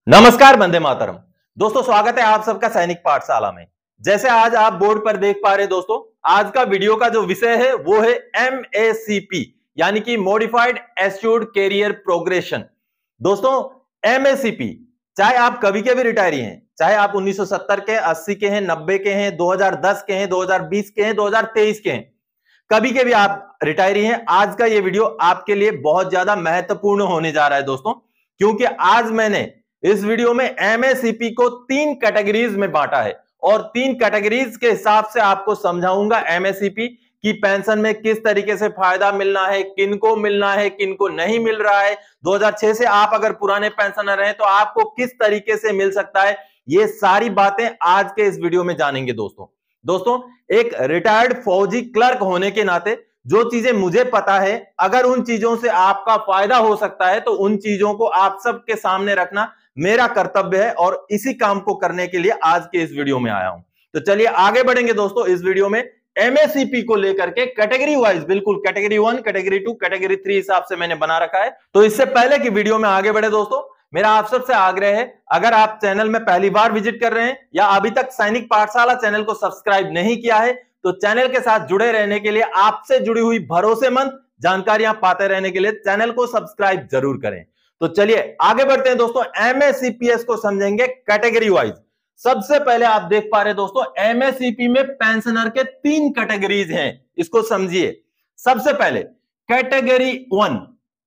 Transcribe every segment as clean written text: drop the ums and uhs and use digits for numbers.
नमस्कार, वंदे मातरम। दोस्तों, स्वागत है आप सबका सैनिक पाठशाला में। जैसे आज आप बोर्ड पर देख पा रहे दोस्तों, आज का वीडियो का जो विषय है वो है MACP यानी कि मॉडिफाइड एस्योर्ड कैरियर प्रोग्रेशन। दोस्तों, MACP चाहे आप कभी के भी रिटायरी हैं, चाहे आप 1970 के, 80 के हैं, 90 के हैं, 2010 के हैं, 2020 के हैं, 2023 के हैं, कभी के भी आप रिटायरी हैं, आज का ये वीडियो आपके लिए बहुत ज्यादा महत्वपूर्ण होने जा रहा है दोस्तों, क्योंकि आज मैंने इस वीडियो में MACP को 3 कैटेगरीज में बांटा है और 3 कैटेगरीज के हिसाब से आपको समझाऊंगा MACP की पेंशन में किस तरीके से फायदा मिलना है, किनको मिलना है, किनको नहीं मिल रहा है। 2006 से आप अगर पुराने पेंशनर हैं तो आपको किस तरीके से मिल सकता है, ये सारी बातें आज के इस वीडियो में जानेंगे दोस्तों, एक रिटायर्ड फौजी क्लर्क होने के नाते जो चीजें मुझे पता है, अगर उन चीजों से आपका फायदा हो सकता है तो उन चीजों को आप सबके सामने रखना मेरा कर्तव्य है और इसी काम को करने के लिए आज के इस वीडियो में आया हूं। तो चलिए आगे बढ़ेंगे दोस्तों। इस वीडियो में MACP को लेकर के कैटेगरी वाइज, बिल्कुल कैटेगरी 1, कैटेगरी 2, कैटेगरी 3 हिसाब से मैंने बना रखा है। तो इससे पहले कि वीडियो में आगे बढ़े दोस्तों, मेरा आप सबसे आग्रह है, अगर आप चैनल में पहली बार विजिट कर रहे हैं या अभी तक सैनिक पाठशाला चैनल को सब्सक्राइब नहीं किया है, तो चैनल के साथ जुड़े रहने के लिए, आपसे जुड़ी हुई भरोसेमंद जानकारियां पाते रहने के लिए चैनल को सब्सक्राइब जरूर करें। तो चलिए आगे बढ़ते हैं दोस्तों। MACPS को समझेंगे कैटेगरी वाइज। सबसे पहले आप देख पा रहे हैं दोस्तों, MACP में पेंशनर के 3 कैटेगरीज हैं, इसको समझिए। सबसे पहले कैटेगरी 1,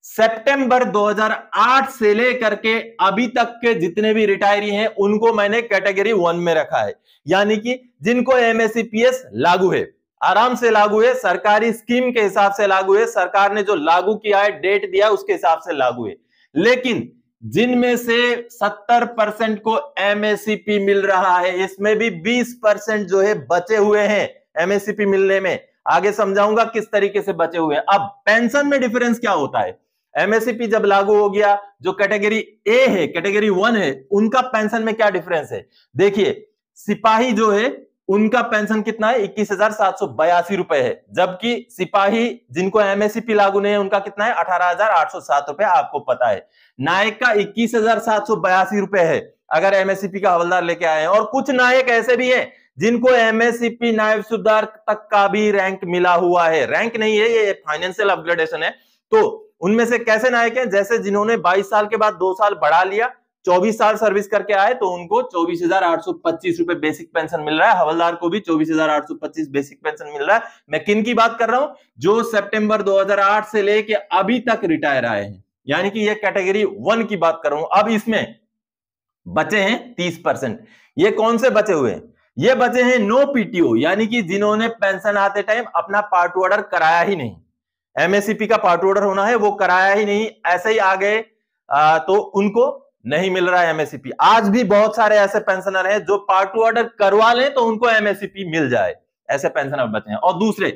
सितंबर 2008 से लेकर के अभी तक के जितने भी रिटायरी हैं उनको मैंने कैटेगरी 1 में रखा है, यानी कि जिनको MACPS लागू है, आराम से लागू है, सरकारी स्कीम के हिसाब से लागू है, सरकार ने जो लागू किया है, डेट दिया उसके हिसाब से लागू है। लेकिन जिनमें से 70% को MACP मिल रहा है, इसमें भी 20% जो है बचे हुए हैं MACP मिलने में। आगे समझाऊंगा किस तरीके से बचे हुए हैं। अब पेंशन में डिफरेंस क्या होता है। MACP जब लागू हो गया, जो कैटेगरी A है, कैटेगरी 1 है, उनका पेंशन में क्या डिफरेंस है। देखिए, सिपाही जो है उनका पेंशन कितना है, 21,782 रुपए है, जबकि सिपाही जिनको MACP लागू नहीं है उनका कितना है, 18,807 रुपए, आपको पता है। नायक का 21,782 रुपए है अगर MACP का हवलदार लेके आए हैं, और कुछ नायक ऐसे भी हैं जिनको MACP नायब सूबेदार तक का भी रैंक मिला हुआ है। रैंक नहीं है, ये फाइनेंशियल अपग्रेडेशन है। तो उनमें से कैसे नायक हैं, जैसे जिन्होंने 22 साल के बाद 2 साल बढ़ा लिया, 24 साल सर्विस करके आए, तो उनको 24,825 रुपए बेसिक पेंशन मिल रहा है। हवलदार को भी 24,825 बेसिक पेंशन मिल रहा है। मैं किन की बात कर रहा हूं, जो सितंबर 2008 से लेके अभी तक रिटायर आए हैं, यानी कि ये कैटेगरी 1 की बात कर रहा हूं। अब इसमें बचे हैं 30%। ये कौन से बचे हुए हैं, ये बचे हैं नो PTO, यानी कि जिन्होंने पेंशन आते टाइम अपना पार्ट ऑर्डर कराया ही नहीं। MACP का पार्ट ऑर्डर होना है, वो कराया ही नहीं, ऐसे ही आ गए, तो उनको नहीं मिल रहा है MACP। आज भी बहुत सारे ऐसे पेंशनर हैं जो पार्ट ऑर्डर करवा लें तो उनको MACP मिल जाए, ऐसे पेंशनर बचे हैं। और दूसरे,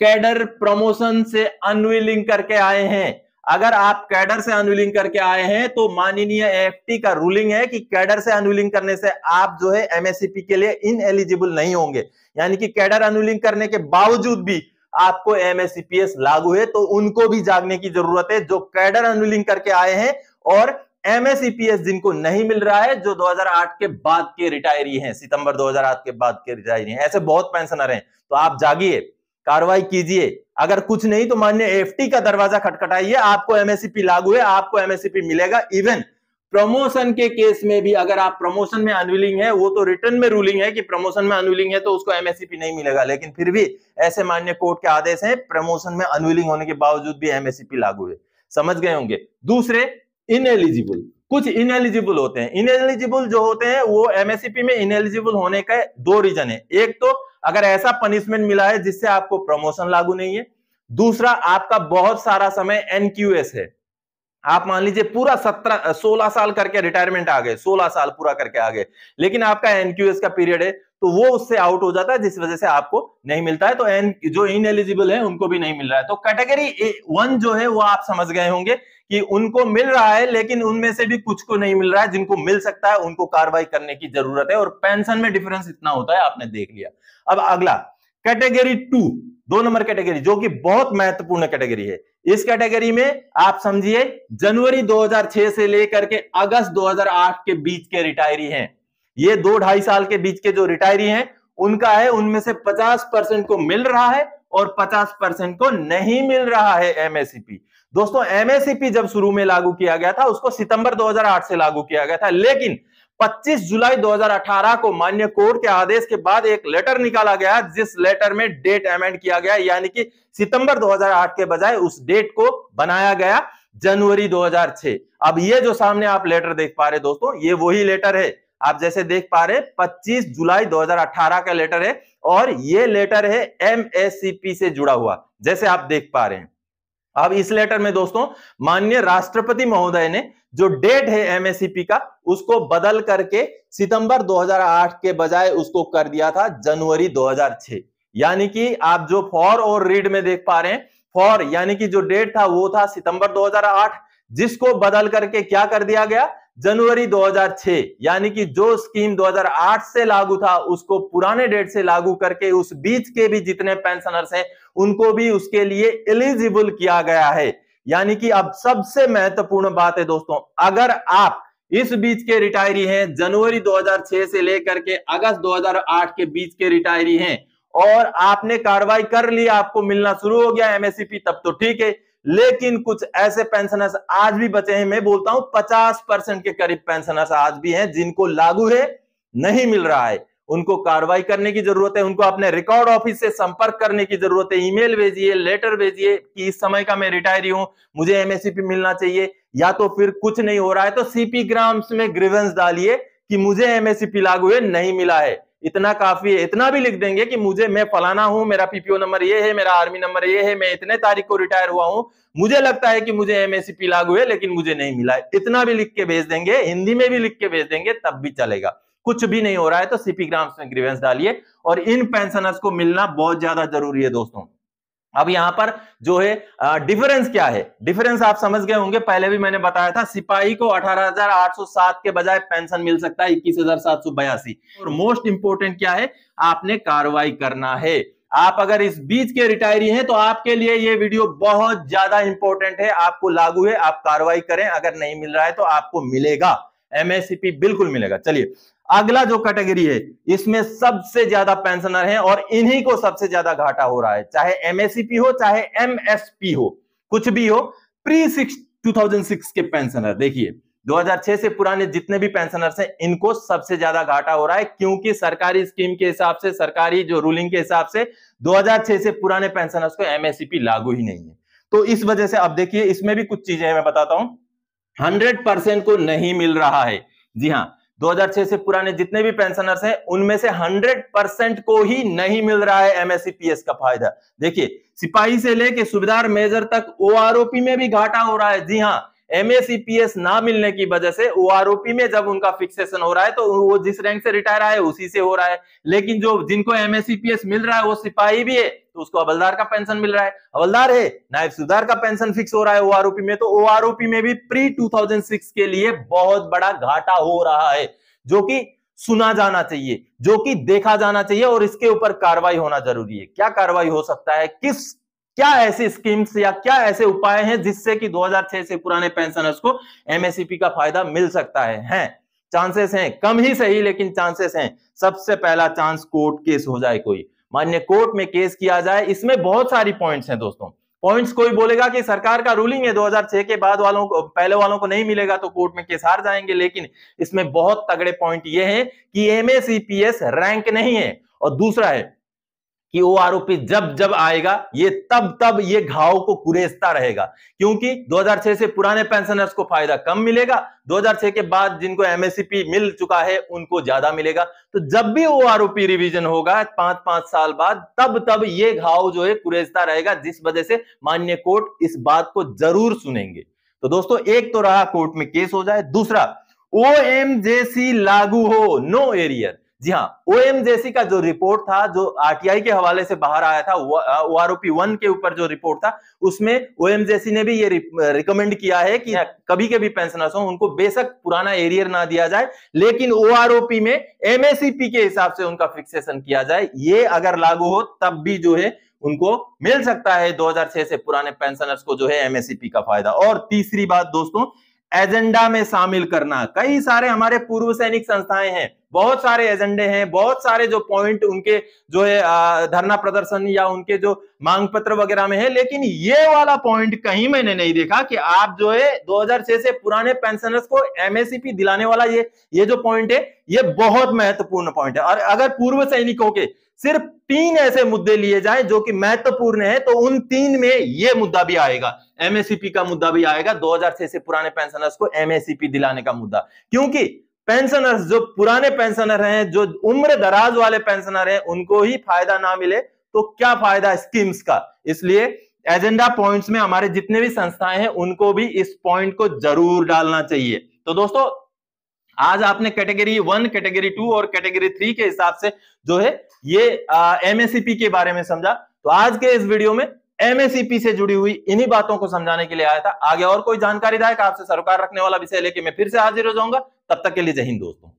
कैडर प्रमोशन से अनविलिंग करके आए हैं। अगर आप कैडर से अनविलिंग करके आए हैं तो माननीय AFT का रूलिंग है कि कैडर से अनविलिंग करने से आप जो है MACP के लिए इनएलिजिबल नहीं होंगे, यानी कि कैडर अनविलिंग करने के बावजूद भी आपको MACPS लागू है, तो उनको भी जागने की जरूरत है, जो कैडर अनविलिंग करके आए हैं और MACPS जिनको नहीं मिल रहा है, जो 2008 के बाद के रिटायरी हैं, सितंबर 2008 के बाद के रिटायरी हैं। ऐसे बहुत पेंशनर हैं, तो आप जागिए, कार्रवाई कीजिए। अगर कुछ नहीं तो माननीय AFT का दरवाजा खटखटाइए, आपको MACP लागू है, आपको MACP मिलेगा। इवन प्रमोशन के केस में भी, अगर आप प्रमोशन में अनविलिंग है, वो तो रिटर्न में रूलिंग है कि प्रमोशन में अनविलिंग है तो उसको MACP नहीं मिलेगा, लेकिन फिर भी ऐसे माननीय कोर्ट के आदेश हैं, प्रमोशन में अनविलिंग होने के बावजूद भी MACP लागू है। समझ गए होंगे। दूसरे, इनएलिजिबल, कुछ इनएलिजिबल होते हैं। इनएलिजिबल जो होते हैं वो MACP में इनएलिजिबल होने का 2 रीजन है। एक तो अगर ऐसा पनिशमेंट मिला है जिससे आपको प्रमोशन लागू नहीं है। दूसरा, आपका बहुत सारा समय NQS है। आप मान लीजिए पूरा 16 साल करके रिटायरमेंट आ गए, 16 साल पूरा करके आ गए, लेकिन आपका NQS का पीरियड है तो वो उससे आउट हो जाता है, जिस वजह से आपको नहीं मिलता है। तो जो इनएलिजिबल है उनको भी नहीं मिल रहा है। तो कैटेगरी 1 जो है वो आप समझ गए होंगे कि उनको मिल रहा है, लेकिन उनमें से भी कुछ को नहीं मिल रहा है। जिनको मिल सकता है उनको कार्रवाई करने की जरूरत है, और पेंशन में डिफरेंस इतना होता है, आपने देख लिया। अब अगला कैटेगरी 2, 2 नंबर कैटेगरी जो कि बहुत महत्वपूर्ण कैटेगरी है, इस कैटेगरी में आप समझिए जनवरी 2006 से लेकर के अगस्त 2008 के बीच के रिटायरी हैं। ये 2-2.5 साल के बीच के जो रिटायरी हैं उनका है, उनमें से 50% को मिल रहा है और 50% को नहीं मिल रहा है एमएससीपी। दोस्तों एमएससीपी जब शुरू में लागू किया गया था उसको सितंबर 2008 से लागू किया गया था, लेकिन 25 जुलाई 2018 को माननीय कोर्ट के आदेश के बाद एक लेटर निकाला गया जिस लेटर में डेट अमेंड किया गया, यानी कि सितंबर 2008 के बजाय उस डेट को बनाया गया जनवरी 2006। अब ये जो सामने आप लेटर देख पा रहे दोस्तों, ये वही लेटर है, आप जैसे देख पा रहे 25 जुलाई 2018 का लेटर है और ये लेटर है एमएससीपी से जुड़ा हुआ, जैसे आप देख पा रहे हैं। अब इस लेटर में दोस्तों माननीय राष्ट्रपति महोदय ने जो डेट है एमएससीपी का उसको बदल करके सितंबर 2008 के बजाय उसको कर दिया था जनवरी 2006। यानी कि आप जो फॉर और रीड में देख पा रहे हैं, फॉर यानी कि जो डेट था वो था सितंबर 2008, जिसको बदल करके क्या कर दिया गया जनवरी 2006। यानी कि जो स्कीम 2008 से लागू था उसको पुराने डेट से लागू करके उस बीच के भी जितने पेंशनर्स हैं उनको भी उसके लिए एलिजिबल किया गया है। यानी कि अब सबसे महत्वपूर्ण बात है दोस्तों, अगर आप इस बीच के रिटायरी हैं, जनवरी 2006 से लेकर के अगस्त 2008 के बीच के रिटायरी हैं और आपने कार्रवाई कर ली, आपको मिलना शुरू हो गया एमएससीपी, तब तो ठीक है। लेकिन कुछ ऐसे पेंशनर्स आज भी बचे हैं, मैं बोलता हूं 50% के करीब पेंशनर्स आज भी हैं जिनको लागू है, नहीं मिल रहा है। उनको कार्रवाई करने की जरूरत है, उनको अपने रिकॉर्ड ऑफिस से संपर्क करने की जरूरत है, ईमेल भेजिए, लेटर भेजिए कि इस समय का मैं रिटायरी हूं, मुझे एमएससीपी मिलना चाहिए, या तो फिर कुछ नहीं हो रहा है तो सीपी ग्राम्स में ग्रीवेंस डालिए कि मुझे एमएससीपी लागू है, नहीं मिला है। इतना काफी है, इतना भी लिख देंगे कि मैं फलाना हूं, मेरा पीपीओ नंबर ये है, मेरा आर्मी नंबर ये है, मैं इतने तारीख को रिटायर हुआ हूं, मुझे लगता है कि मुझे एमएससीपी लागू है लेकिन मुझे नहीं मिला है। इतना भी लिख के भेज देंगे, हिंदी में भी लिख के भेज देंगे, तब भी चलेगा। कुछ भी नहीं हो रहा है तो सीपी ग्राम्स में ग्रीवेंस डालिए और इन पेंशनर्स को मिलना बहुत ज्यादा जरूरी है दोस्तों। अब यहां पर जो है डिफरेंस क्या है, डिफरेंस आप समझ गए होंगे, पहले भी मैंने बताया था, सिपाही को 18,807 के बजाय पेंशन मिल सकता है 21,782। और मोस्ट इंपोर्टेंट क्या है, आपने कार्रवाई करना है। आप अगर इस बीच के रिटायरी हैं तो आपके लिए ये वीडियो बहुत ज्यादा इंपॉर्टेंट है। आपको लागू है, आप कार्रवाई करें, अगर नहीं मिल रहा है तो आपको मिलेगा, एमएससीपी बिल्कुल मिलेगा। चलिए अगला जो कैटेगरी है इसमें सबसे ज्यादा पेंशनर हैं और इन्हीं को सबसे ज्यादा घाटा हो रहा है, चाहे एमएससीपी हो चाहे एमएसपी हो, कुछ भी हो। प्री 2006 के पेंशनर देखिए, 2006 से पुराने जितने भी पेंशनर्स हैं इनको सबसे ज्यादा घाटा हो रहा है, क्योंकि सरकारी स्कीम के हिसाब से, सरकारी जो रूलिंग के हिसाब से 2006 से पुराने पेंशनर्स को एमएससीपी लागू ही नहीं है। तो इस वजह से अब देखिए इसमें भी कुछ चीजें मैं बताता हूं। 100% को नहीं मिल रहा है, जी हां, 2006 से पुराने जितने भी पेंशनर्स हैं उनमें से 100% को ही नहीं मिल रहा है एमएससीपीएस का फायदा। देखिए सिपाही से लेके सूबेदार मेजर तक ओआरओपी में भी घाटा हो रहा है। जी हां, एमएससीपीएस ना मिलने की वजह से ओआरओपी में जब उनका फिक्सेशन हो रहा है तो वो जिस रैंक से रिटायर आए उसी से हो रहा है, लेकिन जो जिनको एमएससीपीएस मिल रहा है वो सिपाही भी है तो उसको हवलदार का पेंशन मिल रहा है, हवलदार है नायब सूबेदार का पेंशन फिक्स हो रहा है ओआरओपी में, तो ओआरओपी में भी प्री 2006 के लिए बहुत बड़ा घाटा हो रहा है, जो कि सुना जाना चाहिए, जो कि देखा जाना चाहिए और इसके ऊपर कार्रवाई होना जरूरी है। क्या कार्रवाई हो सकता है, क्या ऐसी स्कीम्स या क्या ऐसे उपाय हैं जिससे कि 2006 से पुराने पेंशनर्स को एमएससीपी का फायदा मिल सकता है? चांसेस हैं, कम ही सही लेकिन चांसेस हैं। सबसे पहला चांस कोर्ट केस हो जाए, कोई मान्य कोर्ट में केस किया जाए। इसमें बहुत सारी पॉइंट्स हैं दोस्तों। पॉइंट्स कोई बोलेगा कि सरकार का रूलिंग है 2006 के बाद वालों को, पहले वालों को नहीं मिलेगा तो कोर्ट में केस हार जाएंगे, लेकिन इसमें बहुत तगड़े पॉइंट ये हैं कि एमएससीपीएस रैंक नहीं है, और दूसरा है कि ओआरओपी जब जब आएगा ये तब ये घाव को कुरेदता रहेगा, क्योंकि 2006 से पुराने पेंशनर्स को फायदा कम मिलेगा, 2006 के बाद जिनको एमएससीपी मिल चुका है उनको ज्यादा मिलेगा। तो जब भी ओआरओपी रिवीजन होगा 5-5 साल बाद, तब ये घाव जो है कुरेदता रहेगा, जिस वजह से माननीय कोर्ट इस बात को जरूर सुनेंगे। तो दोस्तों एक तो रहा कोर्ट में केस हो जाए, दूसरा ओएमजेसी लागू हो, नो एरियर। जी हां, ओएमजेसी का जो रिपोर्ट था, जो आरटीआई के हवाले से बाहर आया था, ओआरओपी 1 के ऊपर जो रिपोर्ट था, उसमें ओएमजेसी ने भी ये रिकमेंड किया है कि कभी के भी पेंशनर्स हो उनको बेशक पुराना एरियर ना दिया जाए, लेकिन ओआरओपी में एमएससीपी के हिसाब से उनका फिक्सेशन किया जाए। ये अगर लागू हो तब भी जो है उनको मिल सकता है 2006 से पुराने पेंशनर्स को जो है एमएससीपी का फायदा। और तीसरी बात दोस्तों, एजेंडा में शामिल करना। कई सारे हमारे पूर्व सैनिक संस्थाएं हैं, बहुत सारे एजेंडे हैं, बहुत सारे जो पॉइंट उनके जो है धरना प्रदर्शन या उनके जो मांग पत्र वगैरह में है, लेकिन ये वाला पॉइंट कहीं मैंने नहीं देखा कि आप जो है 2006 से पुराने पेंशनर्स को एमएससीपी दिलाने वाला ये जो पॉइंट है, ये बहुत महत्वपूर्ण पॉइंट है। और अगर पूर्व सैनिकों के सिर्फ 3 ऐसे मुद्दे लिए जाए जो कि महत्वपूर्ण है, तो उन 3 में ये मुद्दा भी आएगा, एमएससीपी का मुद्दा भी आएगा, 2006 से पुराने पेंशनर्स को एमएससीपी दिलाने का मुद्दा। क्योंकि पेंशनर्स जो पुराने पेंशनर हैं, जो उम्र दराज वाले पेंशनर हैं, उनको ही फायदा ना मिले तो क्या फायदा स्कीम्स का। इसलिए एजेंडा पॉइंट्स में हमारे जितने भी संस्थाएं हैं उनको भी इस पॉइंट को जरूर डालना चाहिए। तो दोस्तों आज आपने कैटेगरी 1, कैटेगरी 2 और कैटेगरी 3 के हिसाब से जो है ये एमएससीपी के बारे में समझा। तो आज के इस वीडियो में एमएससीपी से जुड़ी हुई इन्हीं बातों को समझाने के लिए आया था। आगे और कोई जानकारीदायक आपसे सरोकार रखने वाला विषय लेके मैं फिर से हाजिर हो जाऊंगा। तब तक के लिए जय हिंद दोस्तों।